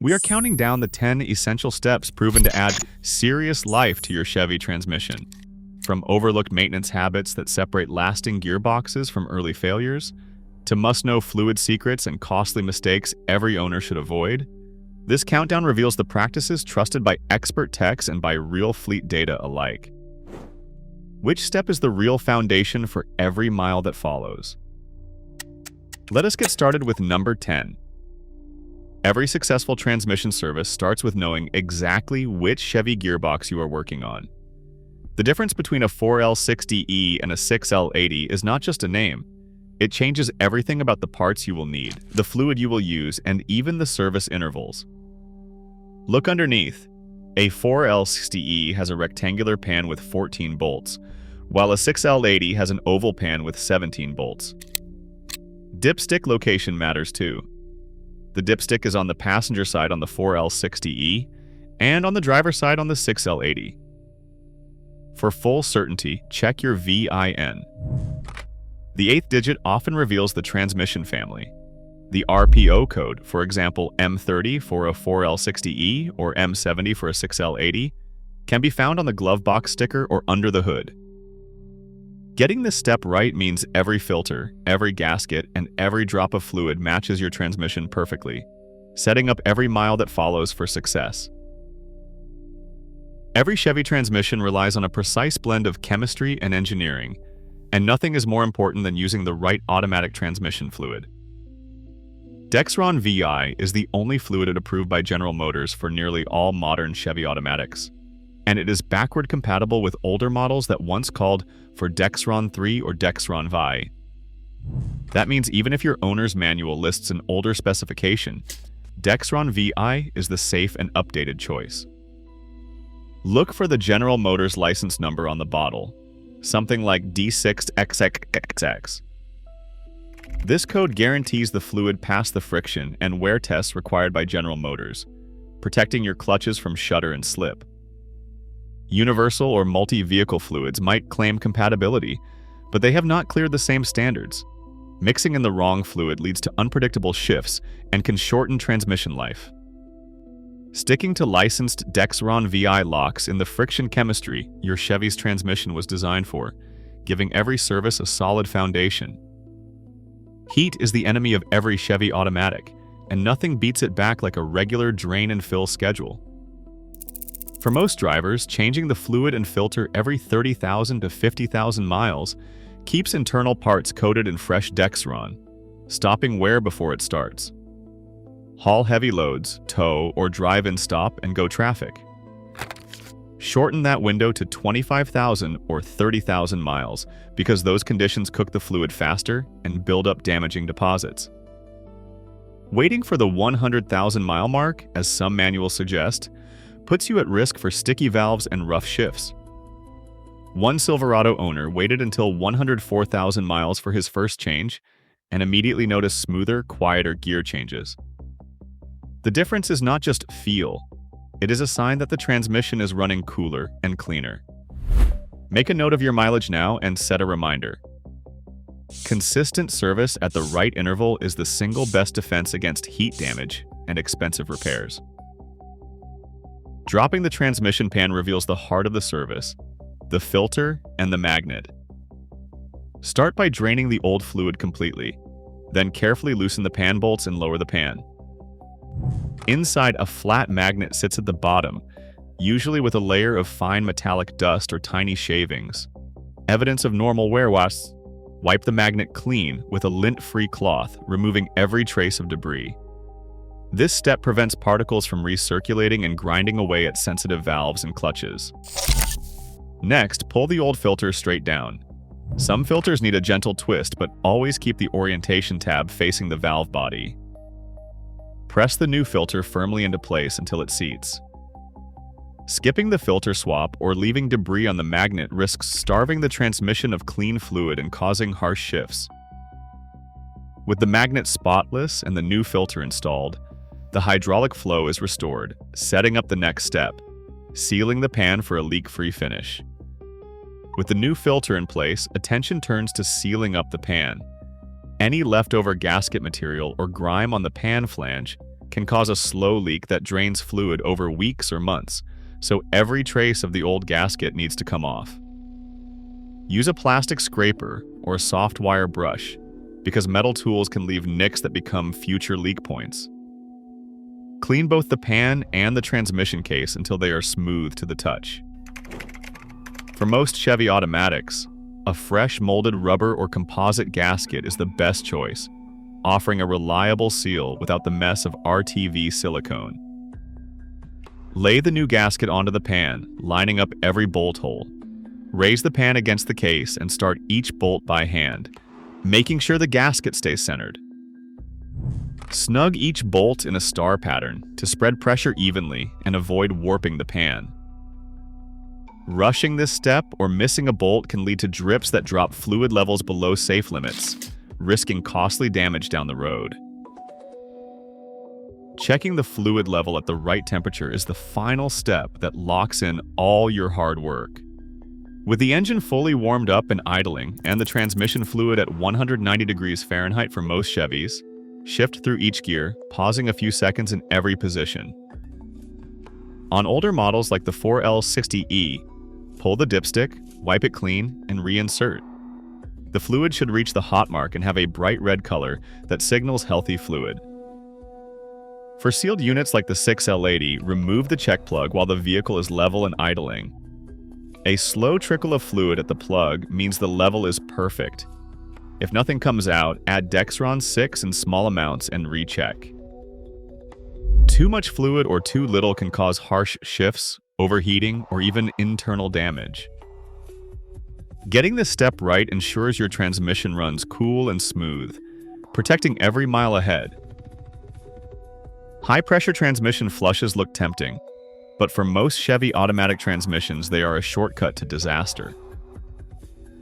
We are counting down the 10 essential steps proven to add serious life to your Chevy transmission. From overlooked maintenance habits that separate lasting gearboxes from early failures, to must-know fluid secrets and costly mistakes every owner should avoid, this countdown reveals the practices trusted by expert techs and by real fleet data alike. Which step is the real foundation for every mile that follows? Let us get started with number 10. Every successful transmission service starts with knowing exactly which Chevy gearbox you are working on. The difference between a 4L60E and a 6L80 is not just a name. It changes everything about the parts you will need, the fluid you will use, and even the service intervals. Look underneath. A 4L60E has a rectangular pan with 14 bolts, while a 6L80 has an oval pan with 17 bolts. Dipstick location matters too. The dipstick is on the passenger side on the 4L60E and on the driver's side on the 6L80. For full certainty, check your VIN. The 8th digit often reveals the transmission family. The RPO code, for example M30 for a 4L60E or M70 for a 6L80, can be found on the glove box sticker or under the hood. Getting this step right means every filter, every gasket, and every drop of fluid matches your transmission perfectly, setting up every mile that follows for success. Every Chevy transmission relies on a precise blend of chemistry and engineering, and nothing is more important than using the right automatic transmission fluid. Dexron VI is the only fluid approved by General Motors for nearly all modern Chevy automatics, and it is backward compatible with older models that once called for Dexron 3 or Dexron VI. That means even if your owner's manual lists an older specification, Dexron VI is the safe and updated choice. Look for the General Motors license number on the bottle, something like D6XXX. This code guarantees the fluid passed the friction and wear tests required by General Motors, protecting your clutches from shudder and slip. Universal or multi-vehicle fluids might claim compatibility, but they have not cleared the same standards. Mixing in the wrong fluid leads to unpredictable shifts and can shorten transmission life. Sticking to licensed Dexron VI locks in the friction chemistry your Chevy's transmission was designed for, giving every service a solid foundation. Heat is the enemy of every Chevy automatic, and nothing beats it back like a regular drain and fill schedule. For most drivers, changing the fluid and filter every 30,000 to 50,000 miles keeps internal parts coated in fresh Dexron, stopping wear before it starts. Haul heavy loads, tow, or drive in stop-and-go traffic. Shorten that window to 25,000 or 30,000 miles because those conditions cook the fluid faster and build up damaging deposits. Waiting for the 100,000 mile mark, as some manuals suggest, puts you at risk for sticky valves and rough shifts. One Silverado owner waited until 104,000 miles for his first change and immediately noticed smoother, quieter gear changes. The difference is not just feel, it is a sign that the transmission is running cooler and cleaner. Make a note of your mileage now and set a reminder. Consistent service at the right interval is the single best defense against heat damage and expensive repairs. Dropping the transmission pan reveals the heart of the service, the filter and the magnet. Start by draining the old fluid completely, then carefully loosen the pan bolts and lower the pan. Inside, a flat magnet sits at the bottom, usually with a layer of fine metallic dust or tiny shavings. Evidence of normal wear. Wipe the magnet clean with a lint-free cloth, removing every trace of debris. This step prevents particles from recirculating and grinding away at sensitive valves and clutches. Next, pull the old filter straight down. Some filters need a gentle twist, but always keep the orientation tab facing the valve body. Press the new filter firmly into place until it seats. Skipping the filter swap or leaving debris on the magnet risks starving the transmission of clean fluid and causing harsh shifts. With the magnet spotless and the new filter installed, the hydraulic flow is restored, setting up the next step, sealing the pan for a leak-free finish. With the new filter in place, attention turns to sealing up the pan. Any leftover gasket material or grime on the pan flange can cause a slow leak that drains fluid over weeks or months, so every trace of the old gasket needs to come off. Use a plastic scraper or a soft wire brush, because metal tools can leave nicks that become future leak points. Clean both the pan and the transmission case until they are smooth to the touch. For most Chevy automatics, a fresh molded rubber or composite gasket is the best choice, offering a reliable seal without the mess of RTV silicone. Lay the new gasket onto the pan, lining up every bolt hole. Raise the pan against the case and start each bolt by hand, making sure the gasket stays centered. Snug each bolt in a star pattern to spread pressure evenly and avoid warping the pan. Rushing this step or missing a bolt can lead to drips that drop fluid levels below safe limits, risking costly damage down the road. Checking the fluid level at the right temperature is the final step that locks in all your hard work. With the engine fully warmed up and idling, and the transmission fluid at 190 degrees Fahrenheit for most Chevys, shift through each gear, pausing a few seconds in every position. On older models like the 4L60E, pull the dipstick, wipe it clean, and reinsert. The fluid should reach the hot mark and have a bright red color that signals healthy fluid. For sealed units like the 6L80, remove the check plug while the vehicle is level and idling. A slow trickle of fluid at the plug means the level is perfect. If nothing comes out, add Dexron 6 in small amounts and recheck. Too much fluid or too little can cause harsh shifts, overheating, or even internal damage. Getting this step right ensures your transmission runs cool and smooth, protecting every mile ahead. High-pressure transmission flushes look tempting, but for most Chevy automatic transmissions, they are a shortcut to disaster.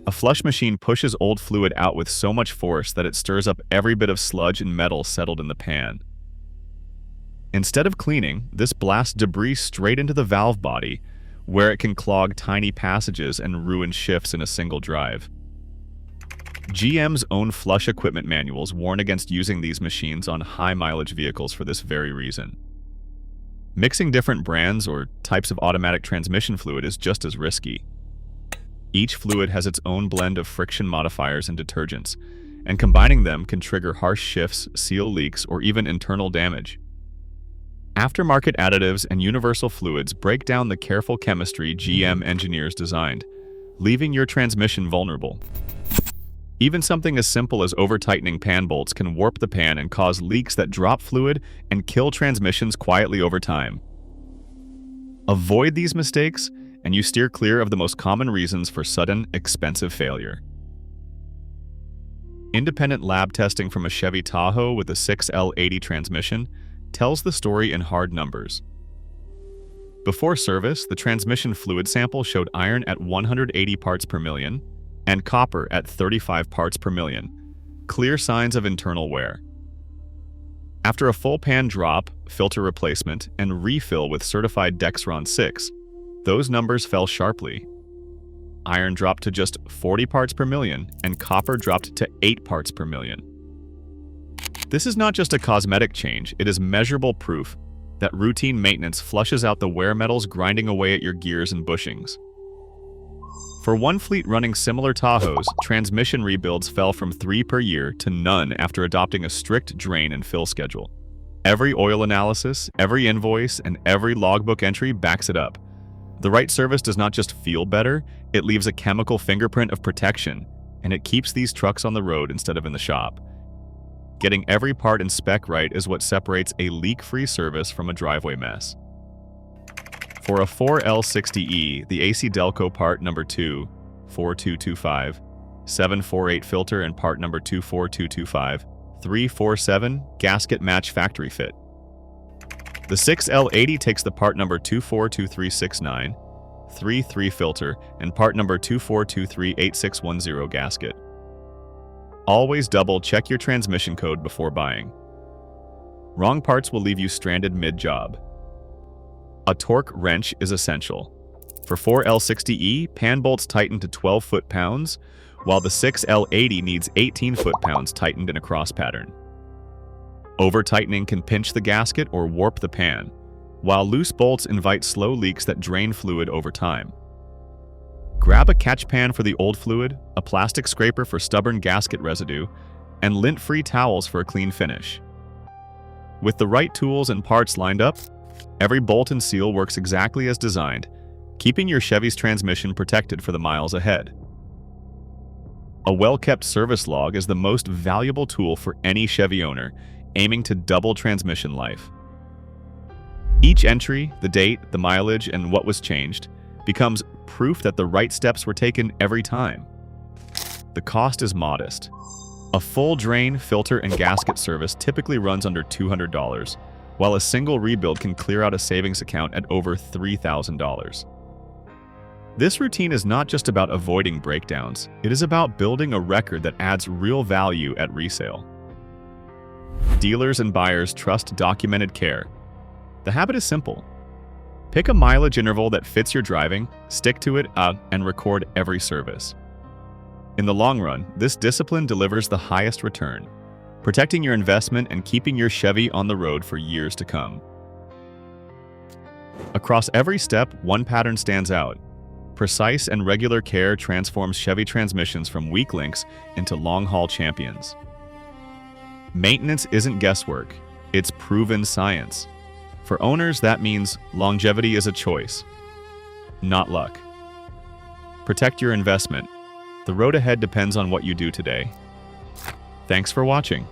A flush machine pushes old fluid out with so much force that it stirs up every bit of sludge and metal settled in the pan. Instead of cleaning, this blasts debris straight into the valve body, where it can clog tiny passages and ruin shifts in a single drive. GM's own flush equipment manuals warn against using these machines on high-mileage vehicles for this very reason. Mixing different brands or types of automatic transmission fluid is just as risky. Each fluid has its own blend of friction modifiers and detergents, and combining them can trigger harsh shifts, seal leaks, or even internal damage. Aftermarket additives and universal fluids break down the careful chemistry GM engineers designed, leaving your transmission vulnerable. Even something as simple as over-tightening pan bolts can warp the pan and cause leaks that drop fluid and kill transmissions quietly over time. Avoid these mistakes, and you steer clear of the most common reasons for sudden, expensive failure. Independent lab testing from a Chevy Tahoe with a 6L80 transmission tells the story in hard numbers. Before service, the transmission fluid sample showed iron at 180 parts per million and copper at 35 parts per million, clear signs of internal wear. After a full pan drop, filter replacement, and refill with certified Dexron 6, those numbers fell sharply. Iron dropped to just 40 parts per million, and copper dropped to 8 parts per million. This is not just a cosmetic change, it is measurable proof that routine maintenance flushes out the wear metals grinding away at your gears and bushings. For one fleet running similar Tahoes, transmission rebuilds fell from 3 per year to none after adopting a strict drain and fill schedule. Every oil analysis, every invoice, and every logbook entry backs it up. The right service does not just feel better, it leaves a chemical fingerprint of protection, and it keeps these trucks on the road instead of in the shop. Getting every part and spec right is what separates a leak-free service from a driveway mess. For a 4L60E, the AC Delco part number 2, 4225, 748 filter and part number 24225, 347 gasket match factory fit. The 6L80 takes the part number 242369, 33 filter, and part number 24238610 gasket. Always double check your transmission code before buying. Wrong parts will leave you stranded mid-job. A torque wrench is essential. For 4L60E, pan bolts tighten to 12 foot-pounds, while the 6L80 needs 18 foot-pounds tightened in a cross pattern. Over-tightening can pinch the gasket or warp the pan, while loose bolts invite slow leaks that drain fluid over time. Grab a catch pan for the old fluid, a plastic scraper for stubborn gasket residue, and lint-free towels for a clean finish. With the right tools and parts lined up, every bolt and seal works exactly as designed, keeping your Chevy's transmission protected for the miles ahead. A well-kept service log is the most valuable tool for any Chevy owner aiming to double transmission life. Each entry, the date, the mileage, and what was changed, becomes proof that the right steps were taken every time. The cost is modest. A full drain, filter, and gasket service typically runs under $200, while a single rebuild can clear out a savings account at over $3,000. This routine is not just about avoiding breakdowns, it is about building a record that adds real value at resale. Dealers and buyers trust documented care. The habit is simple. Pick a mileage interval that fits your driving, stick to it, and record every service. In the long run, this discipline delivers the highest return, protecting your investment and keeping your Chevy on the road for years to come. Across every step, one pattern stands out. Precise and regular care transforms Chevy transmissions from weak links into long-haul champions. Maintenance isn't guesswork, it's proven science. For owners, that means longevity is a choice, not luck. Protect your investment. The road ahead depends on what you do today. Thanks for watching.